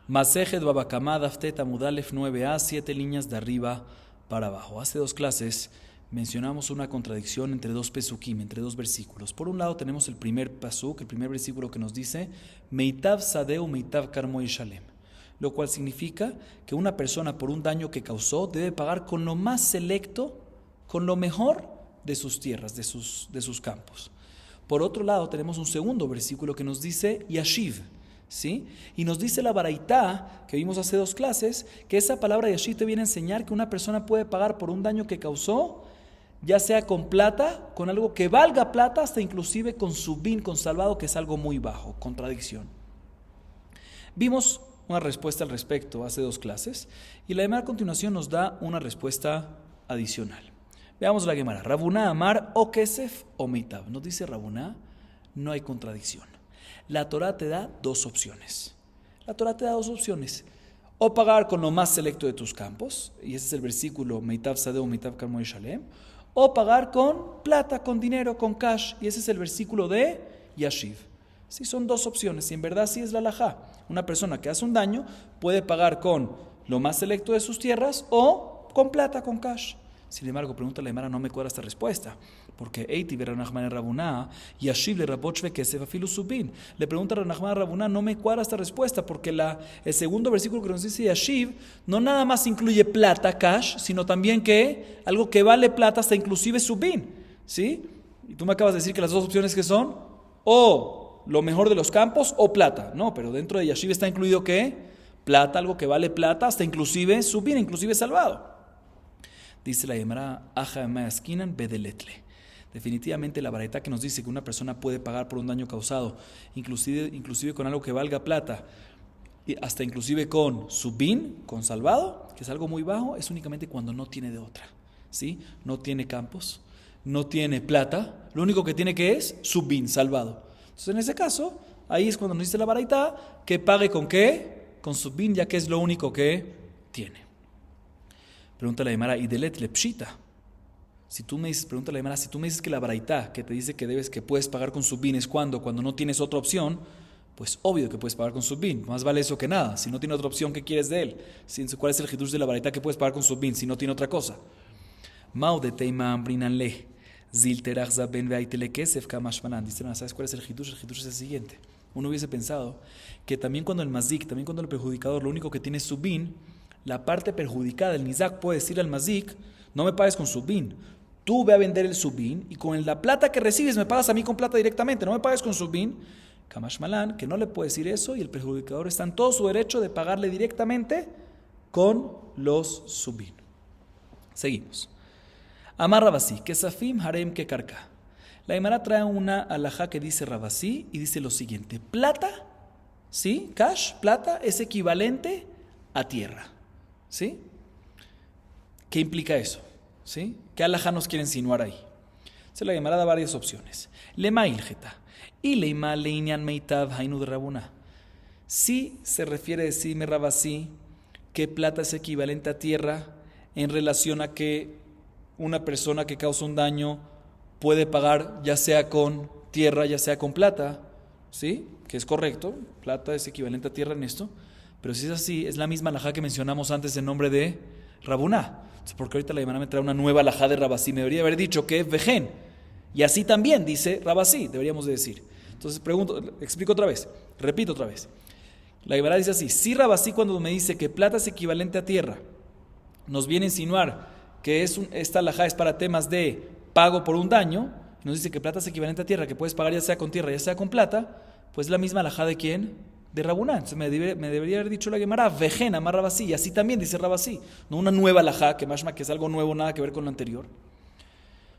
Masejet Babakamá Daftet Amudalef 9a, 7 líneas de arriba para abajo. Hace 2 clases mencionamos una contradicción entre 2 pesukim, entre 2 versículos. Por un lado tenemos el primer pasuk, el primer versículo que nos dice Meitav Sadeu Meitav Karmo Yishalem, lo cual significa que una persona por un daño que causó debe pagar con lo más selecto, con lo mejor de sus tierras, de sus campos. Por otro lado tenemos un segundo versículo que nos dice Yashiv, ¿sí? Y nos dice la baraitá, que vimos hace 2 clases, que esa palabra Yashiv te viene a enseñar que una persona puede pagar por un daño que causó, ya sea con plata, con algo que valga plata, hasta inclusive con subin, con salvado, que es algo muy bajo. Contradicción. Vimos una respuesta al respecto hace 2 clases, y la Gemara a continuación nos da una respuesta adicional. Veamos la Gemara. Rabuná Amar o Kesef o Meitav. Nos dice Rabuná, no hay contradicción. La Torah te da 2 opciones. La Torah te da 2 opciones. O pagar con lo más selecto de tus campos, y ese es el versículo Meitav Sadeu, Meitav Karmo Yishalem, o pagar con plata, con dinero, con cash, y ese es el versículo de Yashiv. Sí, son 2 opciones, y en verdad sí es la halajá. Una persona que hace un daño puede pagar con lo más selecto de sus tierras o con plata, con cash. Sin embargo, pregunta la Gemara, no me cuadra esta respuesta, porque Eiti Beranachman Rabuná Yashiv le Rabochve que se fafilu subin. Le pregunta a Ranachman Rabuná, no me cuadra esta respuesta, porque el segundo versículo que nos dice Yashiv no nada más incluye plata, cash, sino también que algo que vale plata hasta inclusive subin, ¿sí? Y tú me acabas de decir que las 2 opciones que son o lo mejor de los campos o plata. No, pero dentro de Yashiv está incluido ¿qué? Plata, algo que vale plata hasta inclusive subin, inclusive salvado. Dice la Gemara, Aja Maeskinan Bedeletle. Definitivamente la baraita que nos dice que una persona puede pagar por un daño causado, inclusive con algo que valga plata, y hasta inclusive con subin, con salvado, que es algo muy bajo, es únicamente cuando no tiene de otra, ¿sí? No tiene campos, no tiene plata, lo único que tiene que es subin, salvado. Entonces en ese caso, ahí es cuando nos dice la baraita que pague con qué, con subin, ya que es lo único que tiene. Pregunta la Gemara, ¿y delet lepshita? Pregunta la Gemara, si tú me dices que la baraitá que te dice que puedes pagar con subin es cuando no tienes otra opción, pues obvio que puedes pagar con subin. Más vale eso que nada. Si no tiene otra opción, ¿qué quieres de él? ¿Cuál es el hidush de la baraitá que puedes pagar con subin si no tiene otra cosa? Mau de teima ambrinanle zilterach zaben veaitele kesef kamashmanan. Dicen, ¿sabes cuál es el hidush? El hidush es el siguiente. Uno hubiese pensado que también cuando el mazik, también cuando el perjudicador, lo único que tiene es subin, la parte perjudicada, el nizak, puede decir al mazik, no me pagues con subin, tú ve a vender el subin y con la plata que recibes me pagas a mí con plata directamente, no me pagues con subin. Kamash Malan, que no le puede decir eso, y el perjudicador está en todo su derecho de pagarle directamente con los subin. Seguimos. Amar Rabasí, que safim harem que karka. La Gemara trae una alajá que dice Rabasí y dice lo siguiente: plata, ¿sí? Cash, plata, es equivalente a tierra. ¿Sí? ¿Qué implica eso? ¿Sí? ¿Qué alajá nos quiere insinuar ahí? Se la Gemara da varias opciones. Lema ilgeta y leima leinian meitav hainu de Rabuná. Sí se refiere a decirme Rabasí que plata es equivalente a tierra en relación a que una persona que causa un daño puede pagar ya sea con tierra, ya sea con plata, ¿sí? Que es correcto, plata es equivalente a tierra en esto. Pero si es así, es la misma alajá que mencionamos antes en nombre de Rabuná. Porque ahorita la Gemara me trae una nueva alajá de Rabasí. Me debería haber dicho que es vején. Y así también dice Rabasí, deberíamos de decir. Entonces explico otra vez, repito otra vez. La Gemara dice así: si Rabasí cuando me dice que plata es equivalente a tierra, nos viene a insinuar que esta alajá es para temas de pago por un daño, nos dice que plata es equivalente a tierra, que puedes pagar ya sea con tierra, ya sea con plata, pues es la misma alajá de ¿quién? De Rabuná. Entonces me debería haber dicho la Gemara vején amar Rabasí, y así también dice Rabasí, no una nueva alajá que mashma que es algo nuevo, nada que ver con lo anterior.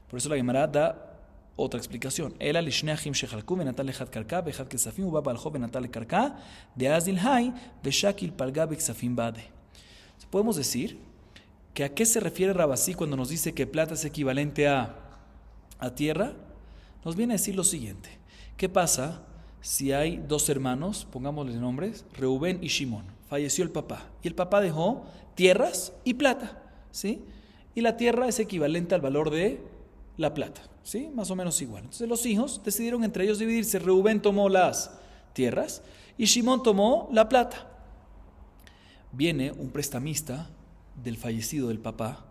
Por eso la Gemara da otra explicación. Ela lishneachim shechalku benatal lechat karka bechad kesafim uba baljo benatal karka de azil hay beshakil palga bexafim bade. Podemos decir que a qué se refiere Rabasí cuando nos dice que plata es equivalente a tierra. Nos viene a decir lo siguiente: ¿qué pasa si hay 2 hermanos, pongámosles nombres, Reubén y Shimón? Falleció el papá y el papá dejó tierras y plata, ¿sí? Y la tierra es equivalente al valor de la plata, ¿sí? Más o menos igual. Entonces los hijos decidieron entre ellos dividirse. Reubén tomó las tierras y Shimón tomó la plata. Viene un prestamista del fallecido del papá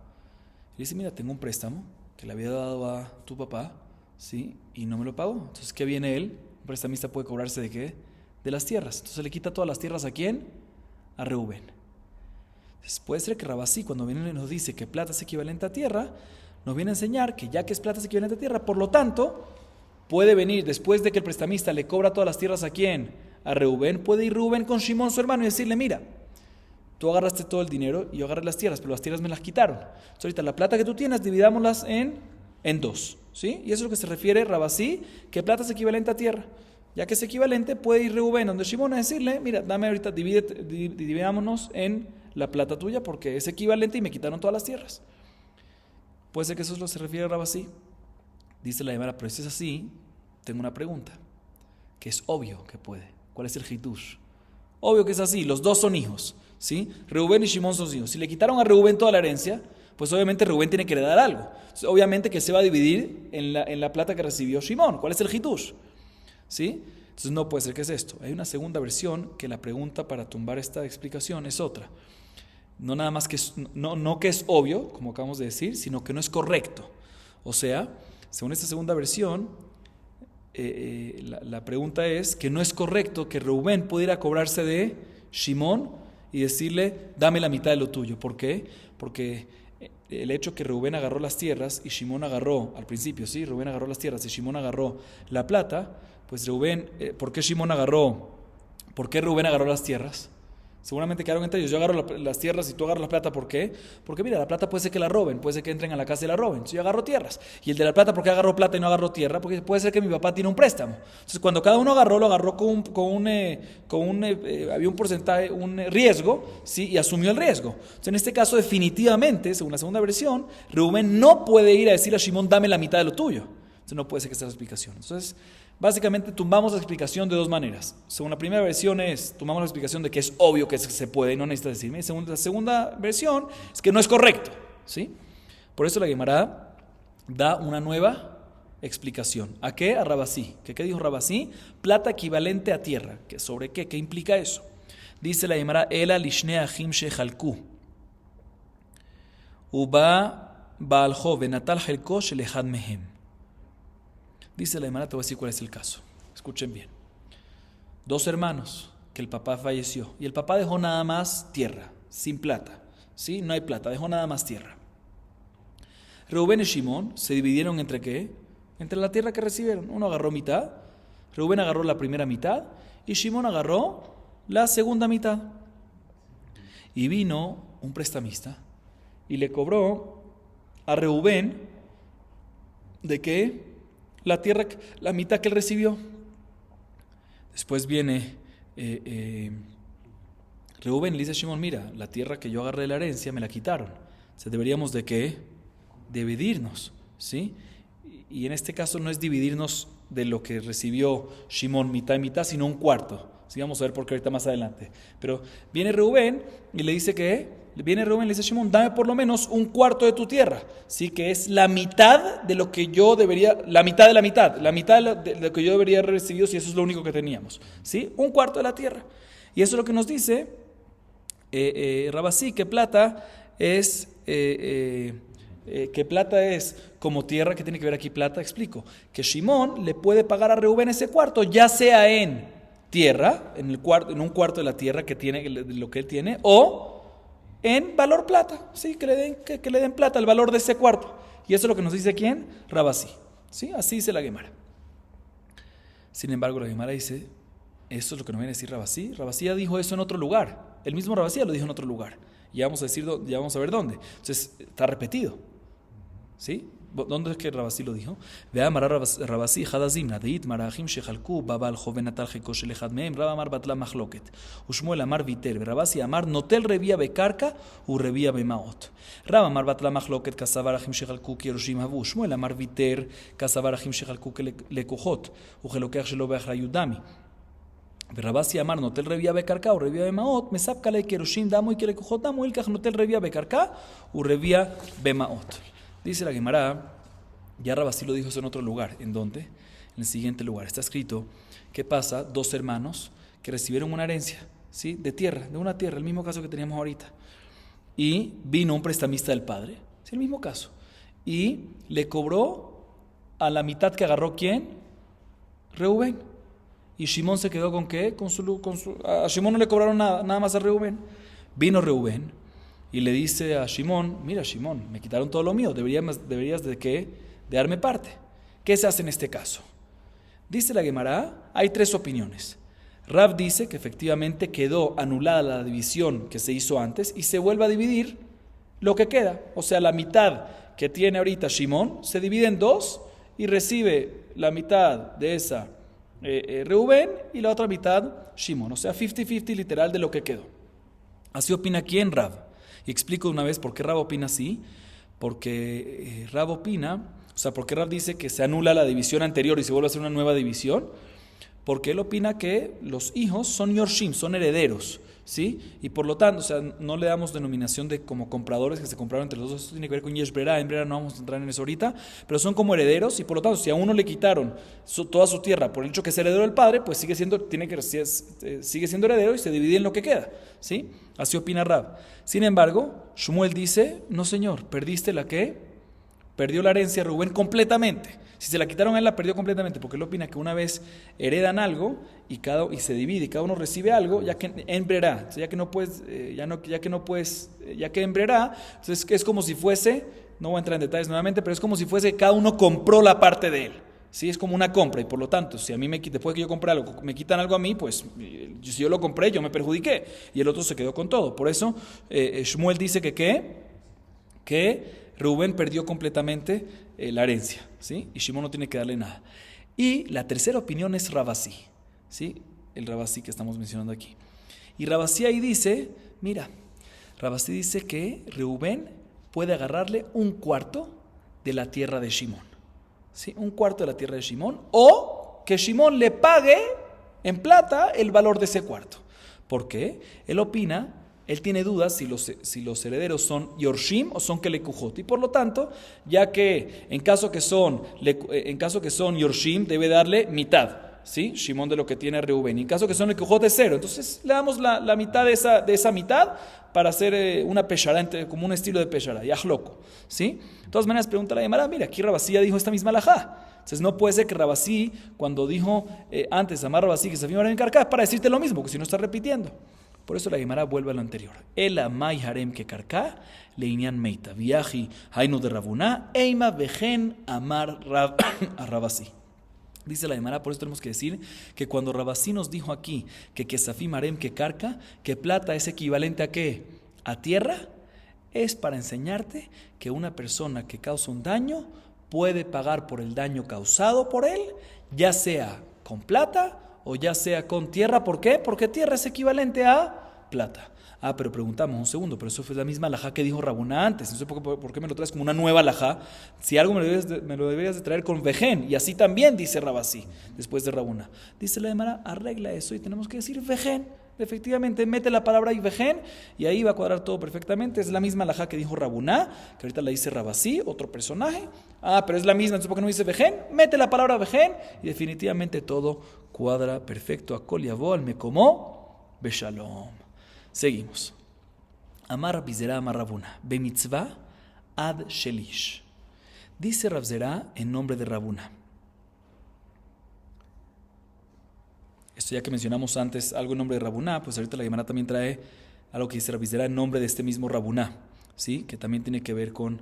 y dice, mira, tengo un préstamo que le había dado a tu papá, ¿sí? Y no me lo pagó. Entonces, ¿qué viene él? Un prestamista puede cobrarse ¿de qué? De las tierras. Entonces le quita todas las tierras ¿a quién? A Reubén. Entonces, puede ser que Rabasí, cuando viene y nos dice que plata es equivalente a tierra, nos viene a enseñar que ya que es plata es equivalente a tierra, por lo tanto, puede venir, después de que el prestamista le cobra todas las tierras ¿a quién? A Reubén, puede ir Reubén con Shimón, su hermano, y decirle, mira, tú agarraste todo el dinero y yo agarré las tierras, pero las tierras me las quitaron. Entonces ahorita la plata que tú tienes, dividámoslas en dos, ¿sí? Y eso es lo que se refiere Rabasí, que plata es equivalente a tierra. Ya que es equivalente, puede ir Reubén donde Shimón a decirle, mira, dame ahorita, dividámonos en la plata tuya porque es equivalente y me quitaron todas las tierras. Puede ser que eso es lo que se refiere a Rabasí. Dice la Gemara, pero si es así, tengo una pregunta, que es obvio que puede. ¿Cuál es el hitush? Obvio que es así, los dos son hijos, ¿sí? Reubén y Shimón son hijos. Si le quitaron a Reubén toda la herencia, pues obviamente Reubén tiene que heredar algo. Entonces, obviamente que se va a dividir en la plata que recibió Shimón. ¿Cuál es el hitush? ¿Sí? Entonces no puede ser que es esto. Hay una segunda versión que la pregunta para tumbar esta explicación es otra. No nada más que no que es obvio, como acabamos de decir, sino que no es correcto. O sea, según esta segunda versión, la pregunta es que no es correcto que Reubén pudiera cobrarse de Shimón y decirle, dame la mitad de lo tuyo. ¿Por qué? Porque el hecho que Reubén agarró las tierras y Shimón agarró, al principio, ¿sí? Reubén agarró las tierras y Shimón agarró la plata, pues Reubén, ¿por qué Reubén agarró las tierras? Seguramente quedaron entre ellos. Yo agarro las tierras y tú agarras la plata. ¿Por qué? Porque mira, la plata puede ser que la roben, puede ser que entren a la casa y la roben. Entonces yo agarro tierras. Y el de la plata, ¿por qué agarró plata y no agarró tierra? Porque puede ser que mi papá tiene un préstamo. Entonces cuando cada uno agarró, lo agarró había un porcentaje, un riesgo, ¿sí? Y asumió el riesgo. Entonces en este caso definitivamente, según la segunda versión, Reubén no puede ir a decirle a Shimón, dame la mitad de lo tuyo. Entonces no puede ser que sea la explicación. Entonces básicamente tumbamos la explicación de dos maneras. Según la primera versión tumbamos la explicación de que es obvio que se puede y no necesitas decirme. La segunda versión es que no es correcto, ¿sí? Por eso la Gemara da una nueva explicación. ¿A qué? A Rabasí. ¿Qué dijo Rabasí? Plata equivalente a tierra. ¿Sobre qué? ¿Qué implica eso? Dice la Gemara, Ela lishne achim shechalku. Uba baaljo venatal helko shelechad mehem. Dice la Gemara, te voy a decir cuál es el caso. Escuchen bien. Dos hermanos, que el papá falleció. Y el papá dejó nada más tierra, sin plata. ¿Sí? No hay plata, dejó nada más tierra. Reubén y Shimón se dividieron entre ¿qué? Entre la tierra que recibieron. Uno agarró mitad, Reubén agarró la primera mitad y Shimón agarró la segunda mitad. Y vino un prestamista y le cobró a Reubén ¿de qué? La tierra, la mitad que él recibió. Después viene Reubén y le dice a Shimón, mira, la tierra que yo agarré de la herencia me la quitaron. O sea, deberíamos ¿de qué? Dividirnos, ¿sí? Y en este caso no es dividirnos de lo que recibió Shimón mitad y mitad, sino un cuarto. Sí, vamos a ver por qué ahorita más adelante. Pero viene Reubén y le dice que Reubén y le dice a Shimón, dame por lo menos un cuarto de tu tierra, ¿sí? Que es la mitad de lo que yo debería, la mitad de lo que yo debería haber recibido si eso es lo único que teníamos, ¿sí? Un cuarto de la tierra. Y eso es lo que nos dice Rabasí, que plata es como tierra. ¿Qué tiene que ver aquí plata? Explico. Que Shimón le puede pagar a Reubén ese cuarto, ya sea en tierra, en un cuarto de la tierra que tiene, lo que él tiene, o en valor plata, ¿sí? Que le den plata, el valor de ese cuarto. Y eso es lo que nos dice ¿quién? Rabasí, ¿sí? Así dice la Gemara. Sin embargo, la Gemara dice, eso es lo que nos viene a decir Rabasí. Rabasí ya dijo eso en otro lugar. El mismo Rabasí ya lo dijo en otro lugar. Ya vamos a ver dónde. Entonces, está repetido, ¿sí? ¿Dónde es que Rabasí lo dijo? Ve amar Rabasí Hadazimna deit marachim shechalku babal joven atal jeko shelechad mehem Rab amar batla machloket Ushmuel amar viter Rabasí amar notel revia bekarka u revia bemaot Rab amar batla machloket kasavarachim shechalku kiroshim havu Ushmuel amar viter kasavarachim shechalku lekojot ujelokech shelo beachrayut dami ורבסי אמר נוטל רבייה בקרקע ורבייה במעות מספקא ליה קירושין דמו וכלקוחות דמו ילקח נוטל רבייה בקרקע ורבייה במעות. Dice la Gemara, ya Rabasí lo dijo eso en otro lugar. ¿En dónde? En el siguiente lugar. Está escrito, ¿qué pasa? Dos hermanos que recibieron una herencia. ¿sí? De tierra, de una tierra, el mismo caso que teníamos ahorita. Y vino un prestamista del padre, ¿sí? El mismo caso. Y le cobró a la mitad que agarró ¿quién? Reubén. Y Shimón se quedó con ¿qué? A Shimón no le cobraron nada más a Reubén. Vino Reubén y le dice a Shimón, mira Shimón, me quitaron todo lo mío, deberías de ¿qué? De darme parte. ¿Qué se hace en este caso? Dice la Gemara, hay 3 opiniones. Rav dice que efectivamente quedó anulada la división que se hizo antes y se vuelve a dividir lo que queda. O sea, la mitad que tiene ahorita Shimón se divide en 2 y recibe la mitad de esa Reubén y la otra mitad Shimón. O sea, 50-50 literal de lo que quedó. Así opina quién, Rav. Y explico de una vez por qué Rav opina así. Porque Rav opina, o sea, porque Rav dice que se anula la división anterior y se vuelve a hacer una nueva división. Porque él opina que los hijos son yorshim, son herederos, ¿sí? Y por lo tanto, o sea, no le damos denominación de como compradores que se compraron entre los dos. Esto tiene que ver con yesh brera, en brera no vamos a entrar en eso ahorita, pero son como herederos y por lo tanto, si a uno le quitaron toda su tierra por el hecho que es heredero del padre, pues sigue siendo heredero y se divide en lo que queda, ¿sí? Así opina Rab. Sin embargo, Shmuel dice, no señor, perdiste la ¿qué? Perdió la herencia Rubén completamente. Si se la quitaron a él, la perdió completamente, porque él opina que una vez heredan algo y se divide y cada uno recibe algo, ya que en brera, o sea, ya que en brera, entonces es como si fuese, no voy a entrar en detalles nuevamente, pero es como si fuese que cada uno compró la parte de él. Sí, es como una compra y por lo tanto, si a mí después que yo compré algo, me quitan algo a mí, pues si yo lo compré, yo me perjudiqué y el otro se quedó con todo. Por eso Shmuel dice que Rubén perdió completamente la herencia, ¿sí? Y Shimón no tiene que darle nada. Y la tercera opinión es Rabasí, ¿sí? El Rabasí que estamos mencionando aquí. Y Rabasí ahí dice, mira, Rabasí dice que Rubén puede agarrarle un cuarto de la tierra de Shimón, ¿sí? Un cuarto de la tierra de Shimón, o que Shimón le pague en plata el valor de ese cuarto. ¿Por qué? Él opina, él tiene dudas si los herederos son Yorshim o son Kelekujot. Y por lo tanto, ya que en caso que son Yorshim, debe darle mitad, ¿sí? Shimón de lo que tiene Reubén. Y en caso que son Kelekujot es 0. Entonces le damos la mitad de esa mitad para hacer una peshará, como un estilo de peshará, yajloco, ¿sí? De todas maneras, pregunta la Gemara, mira, aquí Rabasí ya dijo esta misma alajá. Entonces no puede ser que Rabasí, cuando dijo antes, Amar Rabasí, que se firma en Karká, para decirte lo mismo, porque si no está repitiendo. Por eso la Gemara vuelve a lo anterior. El amay harem que Karká, leinian meita, viaji, hainu de Rabuná, eima vejen amar a Rabasí. Dice la Gemara, por eso tenemos que decir que cuando Rabasí nos dijo aquí que Kesafim harem que Karká, que plata es equivalente a ¿qué? A tierra, es para enseñarte que una persona que causa un daño puede pagar por el daño causado por él, ya sea con plata o ya sea con tierra. ¿Por qué? Porque tierra es equivalente a plata. Pero preguntamos un segundo, pero eso fue la misma alajá que dijo Rabuná antes. No sé por qué me lo traes como una nueva alajá. Si algo me lo deberías de traer con vején. Y así también dice Rabasí, después de Rabuná. Dice la Gemara, arregla eso y tenemos que decir vején. Efectivamente, mete la palabra vején y ahí va a cuadrar todo perfectamente. Es la misma alajá que dijo Rabuná, que ahorita la dice Rabasí, otro personaje. Pero es la misma, entonces ¿por qué no dice vején? Mete la palabra vején y definitivamente todo cuadra perfecto. Akol yavo al mekomó beshalom. Seguimos. Amar Rabizera Amar Rabuna, bemitzvah ad shelish. Dice Rabzera en nombre de Rabuna. Esto ya que mencionamos antes algo en nombre de Rabuná, pues ahorita la Gemara también trae algo que dice Rabizera en nombre de este mismo Rabuná, ¿sí? Que también tiene que ver con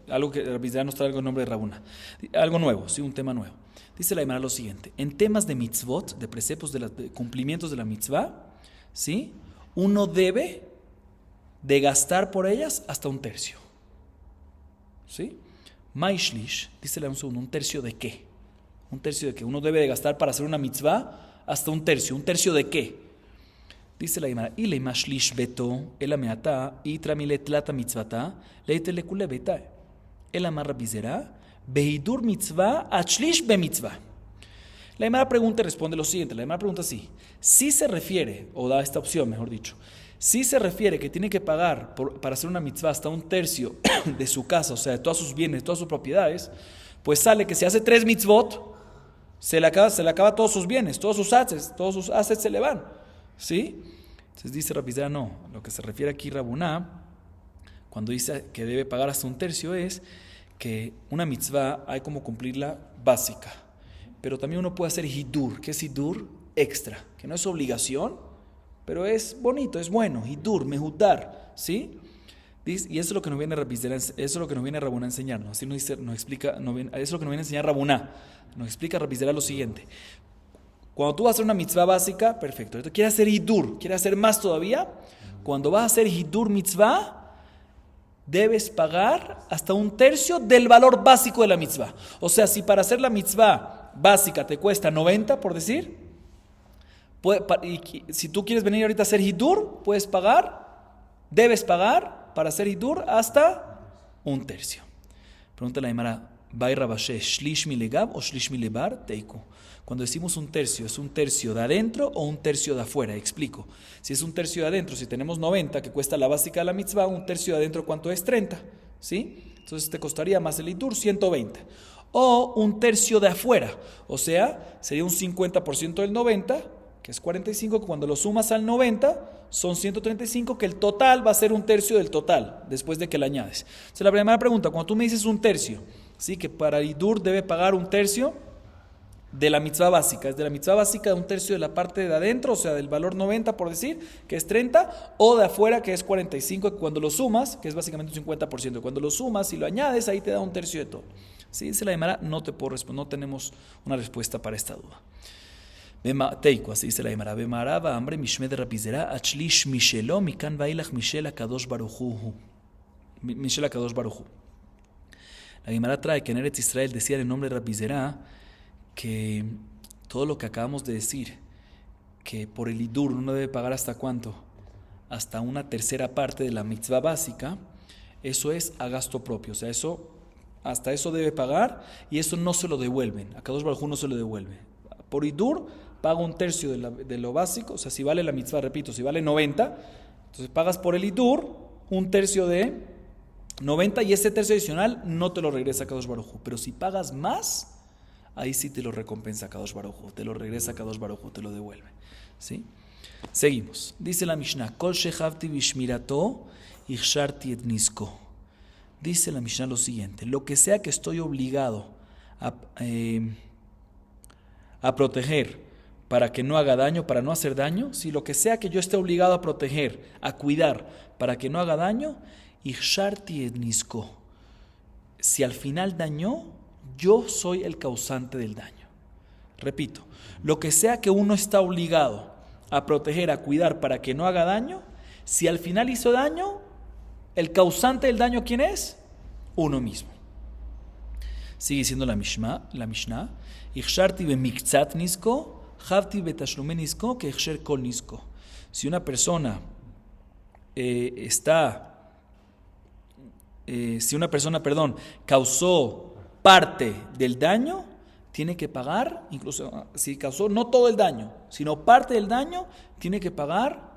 algo que Rabizera nos trae algo en nombre de Rabuná. Algo nuevo, sí, un tema nuevo. Dice la Gemara lo siguiente: en temas de mitzvot, de preceptos, de cumplimientos de la mitzvah, ¿sí? Uno debe de gastar por ellas hasta un tercio, ¿sí? Maishlish, dice un segundo, ¿un tercio de qué? Un tercio de qué. Uno debe de gastar para hacer una mitzvah hasta un tercio de qué. Dice la Gemara, ile mashlish beto, el ameata, y tramilet lata mitzvata, leite lekule beta, el amar rabizera, behidur mitzvah, achlish be mitzvah. La Gemara pregunta y responde lo siguiente. La Gemara pregunta así: si se refiere, o da esta opción, mejor dicho, si se refiere que tiene que pagar para hacer una mitzvah hasta un tercio de su casa, o sea, de todos sus bienes, de todas sus propiedades, pues sale que si hace 3 mitzvot, se le acaba todos sus bienes, todos sus assets se le van. ¿Sí? Entonces dice Rabbi Zera, no, lo que se refiere aquí Rabuná, cuando dice que debe pagar hasta un tercio, es que una mitzvah hay como cumplirla básica, pero también uno puede hacer hidur. ¿Qué es hidur? Extra, que no es obligación, pero es bonito, es bueno, hidur, mehudar, ¿sí? Y eso es lo que nos viene eso es lo que nos viene Rabuná a enseñarnos. Así nos explica, eso es lo que nos viene a enseñar Rabuná. Nos explica Rabbi Zera lo siguiente: cuando tú vas a hacer una mitzvah básica, perfecto. ¿Quieres hacer hidur? ¿Quieres hacer más todavía? Cuando vas a hacer hidur mitzvah, debes pagar hasta un tercio del valor básico de la mitzvah. O sea, si para hacer la mitzvah básica te cuesta 90, por decir, y si tú quieres venir ahorita a hacer hidur, debes pagar para hacer hidur hasta un tercio. Pregunta la Gemara, ¿Bay Rabashe, shlish mi legab o shlish mi lebar? Teiku. Cuando decimos un tercio, ¿es un tercio de adentro o un tercio de afuera? Explico. Si es un tercio de adentro, si tenemos 90, que cuesta la básica de la mitzvah, un tercio de adentro, ¿cuánto es? 30. ¿Sí? Entonces te costaría más el hidur, 120. O un tercio de afuera, o sea, sería un 50% del 90, que es 45, que cuando lo sumas al 90, son 135, que el total va a ser un tercio del total, después de que le añades. Entonces la primera pregunta, cuando tú me dices un tercio, ¿sí? Que para hidur debe pagar un tercio de la mitzvah básica, es de la mitzvah básica de un tercio de la parte de adentro, o sea, del valor 90 por decir, que es 30, o de afuera, que es 45, que cuando lo sumas, que es básicamente un 50%, cuando lo sumas y lo añades, ahí te da un tercio de todo. ¿Sí? Dice la Gemara, no te puedo responder, no tenemos una respuesta para esta duda. Teiku, así dice la Gemara, Bemaraba hambre mishmed Rabbi Zera, achlish mishelo, mikan vailach mishel akadosh baruchu. Mishel akadosh baruchu. La Gemara trae que en Eretz Israel decía en el nombre de Rabbi Zera que todo lo que acabamos de decir, que por el hidur uno debe pagar hasta cuánto, hasta una tercera parte de la mitzvah básica, eso es a gasto propio, o sea, hasta eso debe pagar y eso no se lo devuelven, a Kadosh Baruj Hu no se lo devuelve. Por hidur paga un tercio de lo básico, o sea, si vale la mitzvah, repito, si vale 90, entonces pagas por el hidur un tercio de 90 y ese tercio adicional no te lo regresa a Kadosh Baruj Hu, pero si pagas más, ahí sí te lo recompensa Kadosh Baruj Hu, te lo regresa Kadosh Baruj Hu, te lo devuelve. ¿Sí? Seguimos. Dice la Mishnah, Kol shechavti bishmirato ichsharti et nisko. Dice la Mishnah lo siguiente: lo que sea que estoy obligado a proteger para que no haga daño, para no hacer daño, si lo que sea que yo esté obligado a proteger, a cuidar para que no haga daño, ichsharti et nisko. Si al final dañó, yo soy el causante del daño. Repito, lo que sea que uno está obligado a proteger, a cuidar para que no haga daño, si al final hizo daño, el causante del daño, ¿quién es? Uno mismo. Sigue diciendo la Mishnah, Ichsharti bemiktzat nisko, chavti betashlume nisko, que ichsher kol nisko. Si una persona causó parte del daño, tiene que pagar, incluso si causó no todo el daño, sino parte del daño, tiene que pagar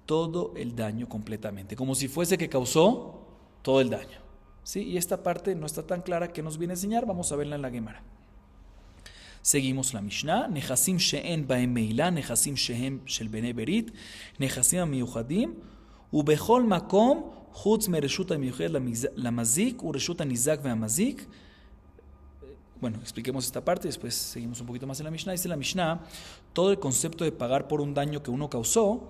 todo el daño completamente, como si fuese que causó todo el daño. ¿Sí? Y esta parte no está tan clara que nos viene a enseñar, vamos a verla en la Gemara. Seguimos la Mishnah, Nechasim she'en bahem meila, Nechasim shehem shel benei berit, Nechasim amiyuchadim, ubechol makom, chutz mereshut amiyuched lamazik, ureshut anizak ve'amazik. Bueno, expliquemos esta parte y después seguimos un poquito más en la Mishnah. Dice la Mishnah, todo el concepto de pagar por un daño que uno causó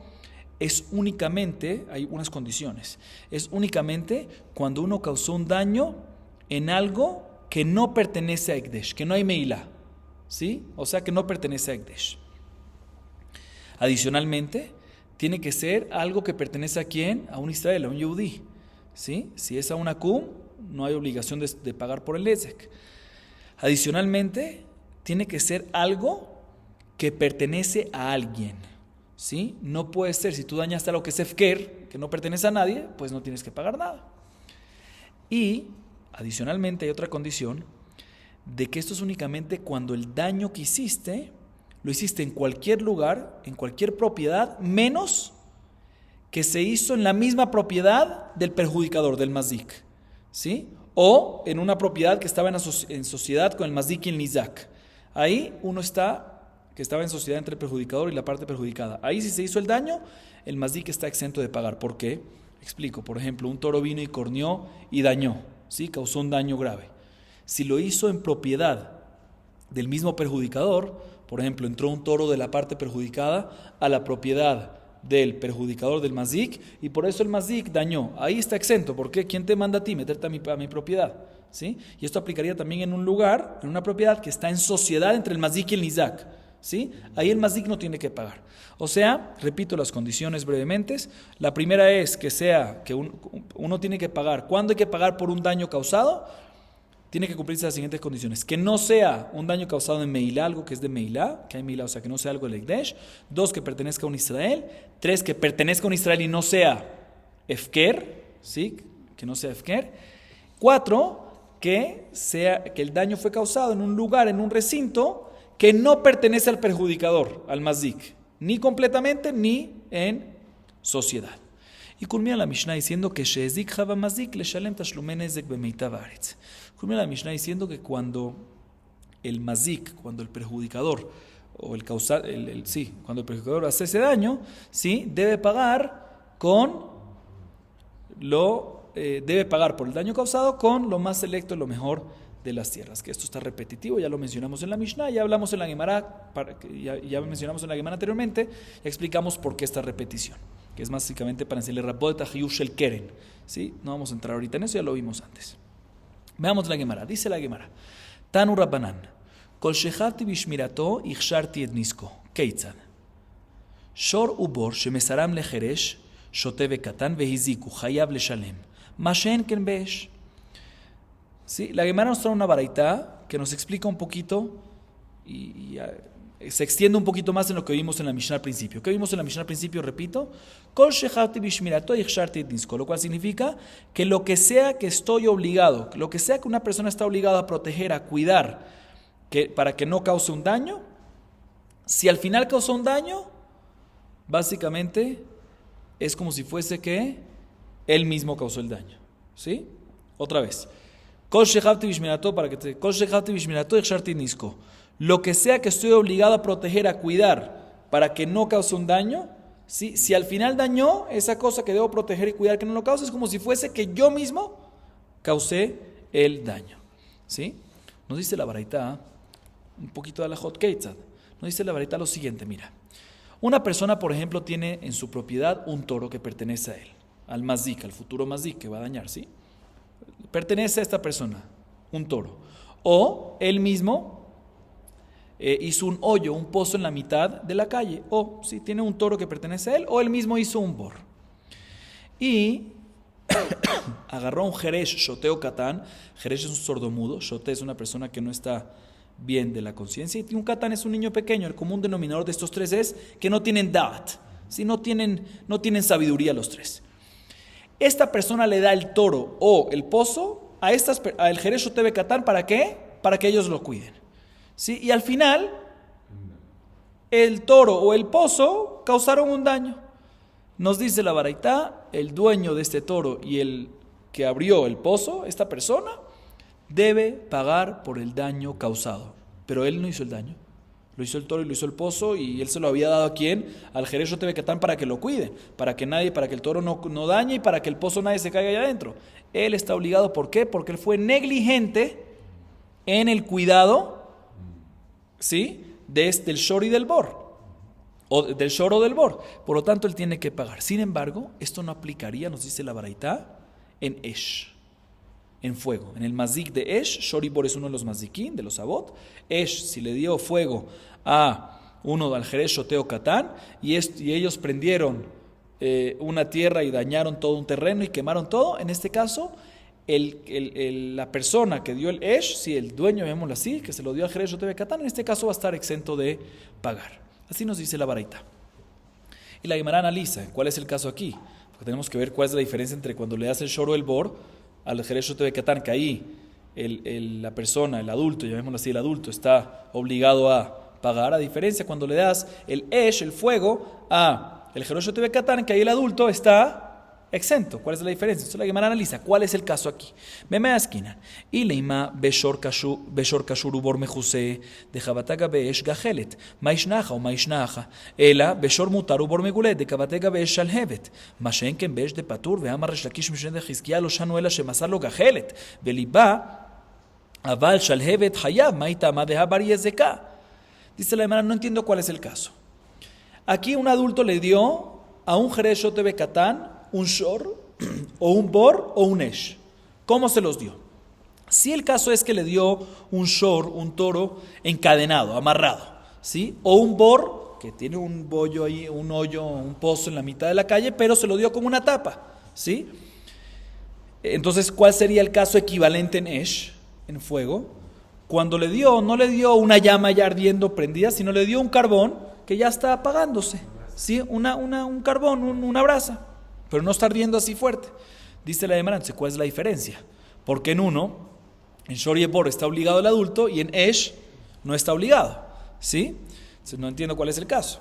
es únicamente, hay unas condiciones, es únicamente cuando uno causó un daño en algo que no pertenece a Ekdesh, que no hay Meilá, ¿sí? O sea, que no pertenece a Ekdesh. Adicionalmente, tiene que ser algo que pertenece a quién? A un Israel, a un Yehudí, ¿sí? Si es a un Akum, no hay obligación de pagar por el Nezek. Adicionalmente, tiene que ser algo que pertenece a alguien, ¿sí? No puede ser, si tú dañaste algo que es Efker, que no pertenece a nadie, pues no tienes que pagar nada. Y, adicionalmente, hay otra condición, de que esto es únicamente cuando el daño que hiciste, lo hiciste en cualquier lugar, en cualquier propiedad, menos que se hizo en la misma propiedad del perjudicador, del mazik, ¿sí? O en una propiedad que estaba en sociedad con el mazik y el nizak. Ahí uno que estaba en sociedad entre el perjudicador y la parte perjudicada. Ahí si se hizo el daño, el mazdik está exento de pagar. ¿Por qué? Explico. Por ejemplo, un toro vino y corneó y dañó, ¿sí? Causó un daño grave. Si lo hizo en propiedad del mismo perjudicador, por ejemplo, entró un toro de la parte perjudicada a la propiedad del perjudicador del mazdik y por eso el mazdik dañó. Ahí está exento. ¿Por qué? ¿Quién te manda a ti meterte a mi propiedad? ¿Sí? Y esto aplicaría también en un lugar, en una propiedad que está en sociedad entre el mazdik y el nizak. ¿Sí? Ahí el mazdik no tiene que pagar. O sea, repito las condiciones brevemente. La primera es que uno tiene que pagar. ¿Cuándo hay que pagar por un daño causado? Tiene que cumplirse las siguientes condiciones. Que no sea un daño causado en Meilá, algo que es de Meilá, que hay Meilá, o sea, que no sea algo del Ekdesh. 2, que pertenezca a un Israel. 3, que pertenezca a un Israel y no sea Efker, ¿sí? Que no sea Efker. 4, que el daño fue causado en un lugar, en un recinto, que no pertenece al perjudicador, al mazdik, ni completamente, ni en sociedad. Y culmina la Mishnah diciendo que Shezik Hava Mazdik le Shalem Tashlume Nezek Bemeitav Haaretz. Culmina la Mishnah diciendo que cuando el mazdik, cuando el perjudicador, o el causal, cuando el perjudicador hace ese daño, ¿sí? Debe pagar debe pagar por el daño causado con lo más selecto y lo mejor de las tierras. Que esto está repetitivo, ya lo mencionamos en la Mishnah, ya hablamos en la Gemara, ya mencionamos en la Gemara anteriormente, ya explicamos por qué esta repetición, que es básicamente para enseñarle Rabot de Tahiyush el Keren. ¿Sí? No vamos a entrar ahorita en eso, ya lo vimos antes. Veamos la Gemara. Dice la Gemara: Tanu Rabbanan, Kol shechavti bishmirato ichsharti et nisko. Keitzad. Shor ubor shemesaram lecheresh shote bekatan vehiziku chayav leshalem. Mashen ken besh. ¿Sí? La Gemara nos trae una baraitá que nos explica un poquito y se extiende un poquito más en lo que vimos en la Mishnah al principio. ¿Qué vimos en la Mishnah al principio? Repito, Kol shechavti bishmirato ichsharti et nisko, lo cual significa que lo que sea que estoy obligado, lo que sea que una persona está obligada a proteger, a cuidar, para que no cause un daño, si al final causó un daño, básicamente es como si fuese que él mismo causó el daño. ¿Sí? Otra vez. Kol shechavti bishmirato, Kol shechavti bishmirato ichsharti et nisko. Lo que sea que estoy obligado a proteger, a cuidar, para que no cause un daño, ¿sí? Si al final dañó, esa cosa que debo proteger y cuidar que no lo cause, es como si fuese que yo mismo causé el daño. ¿Sí? Nos dice la baraitá, un poquito de la hot keitzad, nos dice la baraitá lo siguiente, mira. Una persona, por ejemplo, tiene en su propiedad un toro que pertenece a él, al mazdik, al futuro mazdik que va a dañar, ¿sí? Pertenece a esta persona, un toro. O él mismo hizo un hoyo, un pozo en la mitad de la calle. O si tiene un toro que pertenece a él, o él mismo hizo un bor. Y agarró un jeresh, shoteo katán. Jeresh es un sordomudo, shote es una persona que no está bien de la conciencia. Y un katán es un niño pequeño. El común denominador de estos tres es que no tienen da'at, ¿sí? No tienen sabiduría los tres. Esta persona le da el toro o el pozo al jeresh shoteo katán, ¿para qué? Para que ellos lo cuiden. ¿Sí? Y al final, el toro o el pozo causaron un daño. Nos dice la baraitá, el dueño de este toro y el que abrió el pozo, esta persona, debe pagar por el daño causado. Pero él no hizo el daño. Lo hizo el toro y lo hizo el pozo, y él se lo había dado ¿a quién? Al jeresh shoteo katán, para que lo cuide, para que el toro no dañe y para que el pozo nadie se caiga allá adentro. Él está obligado, ¿por qué? Porque él fue negligente en el cuidado, ¿sí? Del shor y del bor, o del shor o del bor. Por lo tanto, él tiene que pagar. Sin embargo, esto no aplicaría, nos dice la baraitá, en Esh, en fuego. En el mazdik de Esh, shor y bor es uno de los mazdikim, de los abot. Esh, si le dio fuego a uno al jeresh shoteo katán, y ellos prendieron una tierra y dañaron todo un terreno y quemaron todo, en este caso, la persona que dio el Esh, si el dueño, llamémoslo así, que se lo dio al jeresh shoteo katán, en este caso va a estar exento de pagar. Así nos dice la baraitá. Y la Gemara analiza cuál es el caso aquí, porque tenemos que ver cuál es la diferencia entre cuando le das el shor o el bor al jeresh shoteo katán, que ahí la persona, el adulto, llamémoslo así, el adulto está obligado a pagar, a diferencia cuando le das el Esh, el fuego, a el jeresh shoteo katán, que ahí el adulto está exento. ¿Cuál es la diferencia? Entonces la Gemara analiza cuál es el caso aquí. Meme esquina. Y leima beshor kashur ubor mejuse de jabatega beesh gajelet. Maishnaja o maishnaja. Ela beshor mutar ubor megulet de kabatega beesh shalhevet. Mashenken beesh de patur veamar reshlakish mishen de Hizkiah lo shanu ela shemasar lo gajelet. Beliba aval shalhevet hayab maita madeha bariezeka. Dice la Gemara, no entiendo cuál es el caso. Aquí un adulto le dio a un jerez shote bekatán un shor, o un bor, o un esh. ¿Cómo se los dio? Si el caso es que le dio un shor, un toro, encadenado, amarrado, ¿sí? O un bor, que tiene un bollo ahí, un hoyo, un pozo en la mitad de la calle, pero se lo dio como una tapa, ¿sí? Entonces, ¿cuál sería el caso equivalente en esh, en fuego? Cuando le dio, no le dio una llama ya ardiendo, prendida, sino le dio un carbón que ya está apagándose, ¿sí? Un carbón, una brasa, pero no está ardiendo así fuerte. Dice la Gemara, entonces, ¿cuál es la diferencia? Porque en uno, en Shor y Bor está obligado el adulto y en Esh no está obligado, ¿sí? Entonces no entiendo cuál es el caso.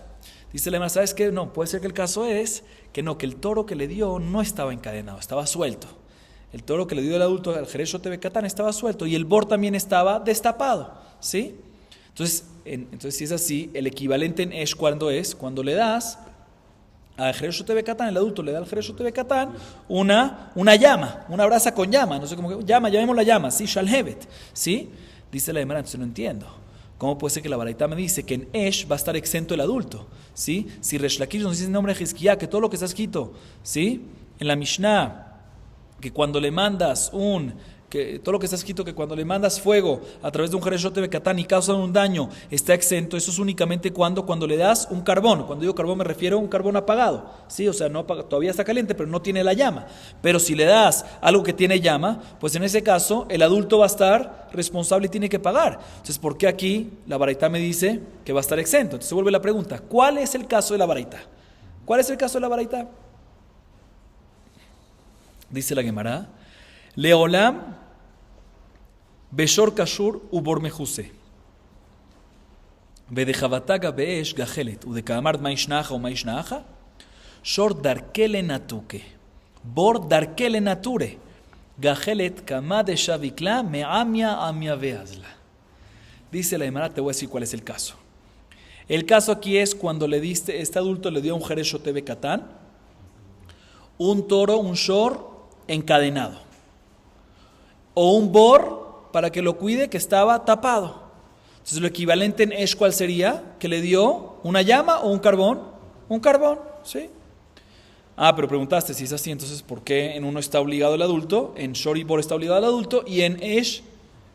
Dice la Gemara, ¿sabes qué? No, puede ser que el caso es que no, que el toro que le dio no estaba encadenado, estaba suelto. El toro que le dio el adulto al Jerez Shote Bekatán estaba suelto y el Bor también estaba destapado, ¿sí? Entonces, si es así, el equivalente en Esh, ¿cuándo es? Cuando le das al Jerez Shote Bekatán, el adulto le da al Jerez Shote Bekatán una llama, una brasa con llama, no sé cómo que llama, llamémosla llama, ¿sí? Shalhevet, ¿sí? Dice la Gemara, entonces no entiendo. ¿Cómo puede ser que la Baraita me dice que en Esh va a estar exento el adulto? ¿Sí? Si Resh Lakish nos dice en nombre de Hizkiah que todo lo que está escrito, ¿sí? En la Mishnah, que cuando le mandas que todo lo que está escrito que cuando le mandas fuego a través de un Jerez Shote Bekatán y causa un daño está exento, eso es únicamente cuando le das un carbón. Cuando digo carbón me refiero a un carbón apagado, ¿sí? O sea, no, todavía está caliente pero no tiene la llama. Pero si le das algo que tiene llama, pues en ese caso el adulto va a estar responsable y tiene que pagar. Entonces, ¿por qué aquí la Baraita me dice que va a estar exento? Entonces se vuelve la pregunta, ¿cuál es el caso de la Baraita? ¿Cuál es el caso de la Baraita? Dice la Gemara, Leolam Beshor Kashur ubor mejuse. Bedejabataga beesh gajelet. Udekamar maishnaja o maishnaja. Shor darkele natuke. Bor darkele nature. Gajelet kama de shavikla meamia amia veazla. Dice la Gemara, te voy a decir cuál es el caso. El caso aquí es cuando le diste, este adulto le dio a un Jerez Shote Bekatán un toro, un shor encadenado, o un bor para que lo cuide que estaba tapado. Entonces lo equivalente en Esh, ¿cuál sería? Que le dio una llama o un carbón. Un carbón, ¿sí? Pero preguntaste si es así, entonces ¿por qué en uno está obligado el adulto, en Shor y Bor está obligado el adulto y en Esh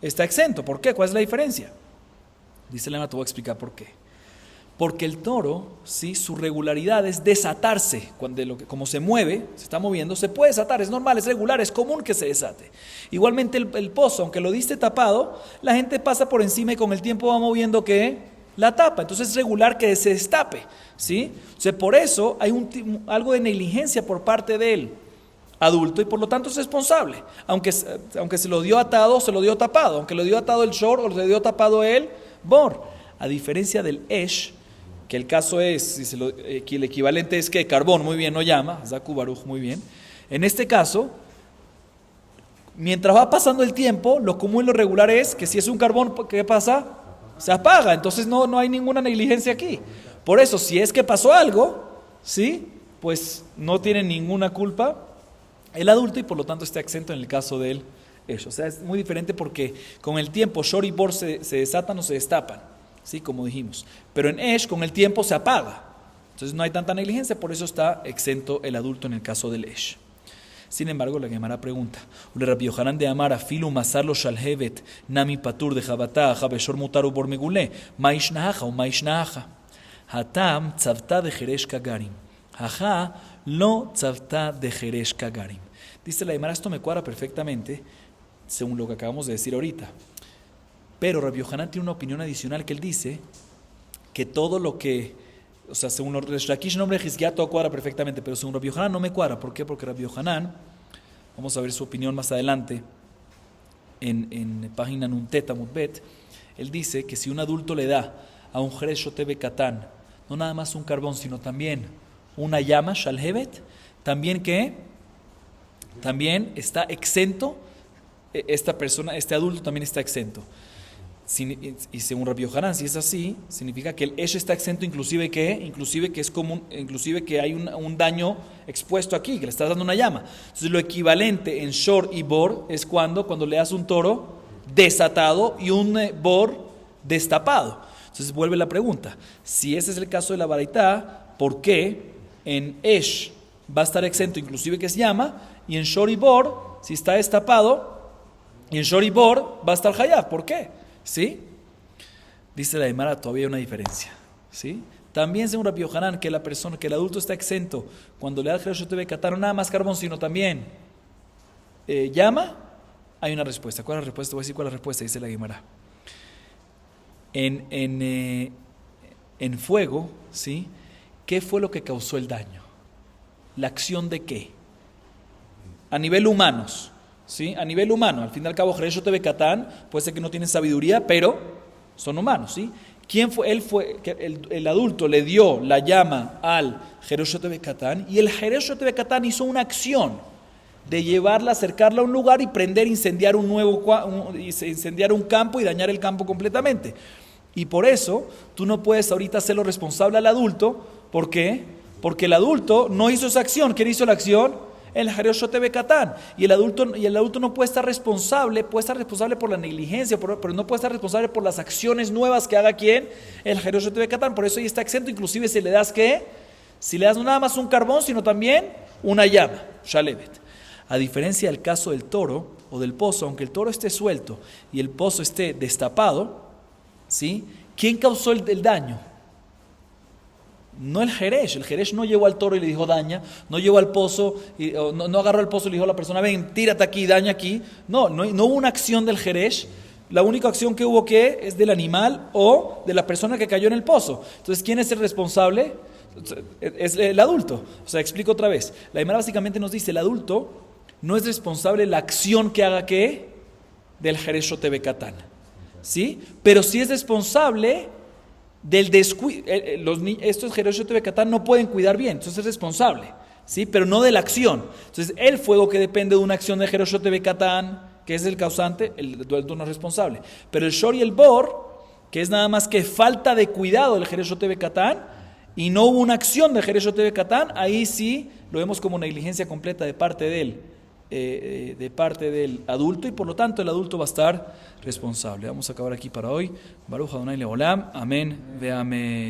está exento? ¿Por qué? ¿Cuál es la diferencia? Dice Lema, te voy a explicar por qué. Porque el toro, ¿sí? Su regularidad es desatarse. Como se mueve, se está moviendo, se puede desatar, es normal, es regular, es común que se desate. Igualmente el pozo, aunque lo diste tapado, la gente pasa por encima y con el tiempo va moviendo ¿qué? La tapa. Entonces es regular que se destape, ¿sí? O sea, por eso hay algo de negligencia por parte del adulto y por lo tanto es responsable. Aunque se lo dio atado, se lo dio tapado. Aunque lo dio atado el shor o le dio tapado el bor. A diferencia del esh, que el caso es, que el equivalente es que carbón, muy bien, no llama, Zaku Baruch, muy bien. En este caso, mientras va pasando el tiempo, lo común y lo regular es que si es un carbón, ¿qué pasa? Se apaga, entonces no hay ninguna negligencia aquí. Por eso, si es que pasó algo, ¿sí? Pues no tiene ninguna culpa el adulto y por lo tanto está exento en el caso del esh. O sea, es muy diferente porque con el tiempo Shor y Bor se desatan o se destapan. Sí, como dijimos. Pero en Esh, con el tiempo se apaga. Entonces no hay tanta negligencia, por eso está exento el adulto en el caso del Esh. Sin embargo, la Gemara pregunta: Ule Rabbi Yohanan de Amar, afilu masarlo shalhevet, nami patur de jabatá, jabeshor mutaru bor megulé, maishnaha o maishnaha. Hatam tzavta de Jerez kagarim. Haja lo tzavta de Jerez kagarim. Dice la Gemara, esto me cuadra perfectamente, según lo que acabamos de decir ahorita. Pero Rabbi Yohanan tiene una opinión adicional que él dice que todo lo que, o sea, según Resh Lakish, nombre de Hizkiah, todo cuadra perfectamente, pero según Rabbi Yohanan no me cuadra. ¿Por qué? Porque Rabbi Yohanan, vamos a ver su opinión más adelante, en página Nuntet Amud-Bet, él dice que si un adulto le da a un Jerez Shote Bekatán, no nada más un carbón, sino también una llama, Shalhevet, también que también está exento, esta persona, este adulto también está exento. Y según Rabbi Yohanan, si es así, significa que el Esh está exento, inclusive que es común, inclusive que hay un daño expuesto aquí, que le estás dando una llama. Entonces lo equivalente en Shor y Bor es cuando le das un toro desatado y un Bor destapado. Entonces vuelve la pregunta, si ese es el caso de la baraitá, ¿por qué en Esh va a estar exento, inclusive que es llama, y en Shor y Bor, si está destapado, y en Shor y Bor va a estar Hayab? ¿Por qué? ¿Sí? Dice la Gemara, todavía hay una diferencia. ¿Sí? También según Rabbi Yohanan, que el adulto está exento cuando le da el Jereshot Bekatán, no nada más carbón, sino también llama, hay una respuesta. ¿Cuál es la respuesta? Voy a decir cuál es la respuesta, dice la Gemara. En fuego, ¿sí? ¿Qué fue lo que causó el daño? ¿La acción de qué? A nivel humanos, ¿sí? A nivel humano, al fin y al cabo, Jereshot Bekatán, puede ser que no tienen sabiduría, pero son humanos, ¿sí? ¿Quién fue? El adulto le dio la llama al Jereshot Bekatán y el Jereshot Bekatán hizo una acción de llevarla, acercarla a un lugar y incendiar incendiar un campo y dañar el campo completamente. Y por eso tú no puedes ahorita hacerlo responsable al adulto. ¿Por qué? Porque el adulto no hizo esa acción. ¿Quién hizo la acción? El Jereshot Bekatán. Y el adulto no puede estar responsable por la negligencia, pero no puede estar responsable por las acciones nuevas que haga ¿quién? El Jereshot Bekatán. Por eso ahí está exento, inclusive si le das ¿qué? Si le das no nada más un carbón, sino también una llama, Shalevet. A diferencia del caso del toro o del pozo, aunque el toro esté suelto y el pozo esté destapado, ¿sí? ¿Quién causó el daño? No el Jeresh no llevó al toro y le dijo daña, no llevó al pozo, no agarró el pozo y le dijo a la persona ven, tírate aquí, daña aquí. No hubo una acción del Jeresh, la única acción que hubo es del animal o de la persona que cayó en el pozo. Entonces, ¿quién es el responsable? Es el adulto. O sea, explico otra vez. La Gemara básicamente nos dice, el adulto no es responsable de la acción que haga del Jereshot Bekatán, ¿sí? Pero sí es responsable del descuido. Estos Jereshot Bekatán no pueden cuidar bien, entonces es responsable, ¿sí? Pero no de la acción. Entonces el fuego que depende de una acción de Jereshot Bekatán, que es el causante, el adulto no es responsable. Pero el Shor y el Bor, que es nada más que falta de cuidado del Jereshot Bekatán, y no hubo una acción de Jereshot Bekatán, ahí sí lo vemos como negligencia completa de parte del adulto, y por lo tanto el adulto va a estar responsable. Vamos a acabar aquí para hoy. Baruch Adonai Leolam. Amén. Ve amén.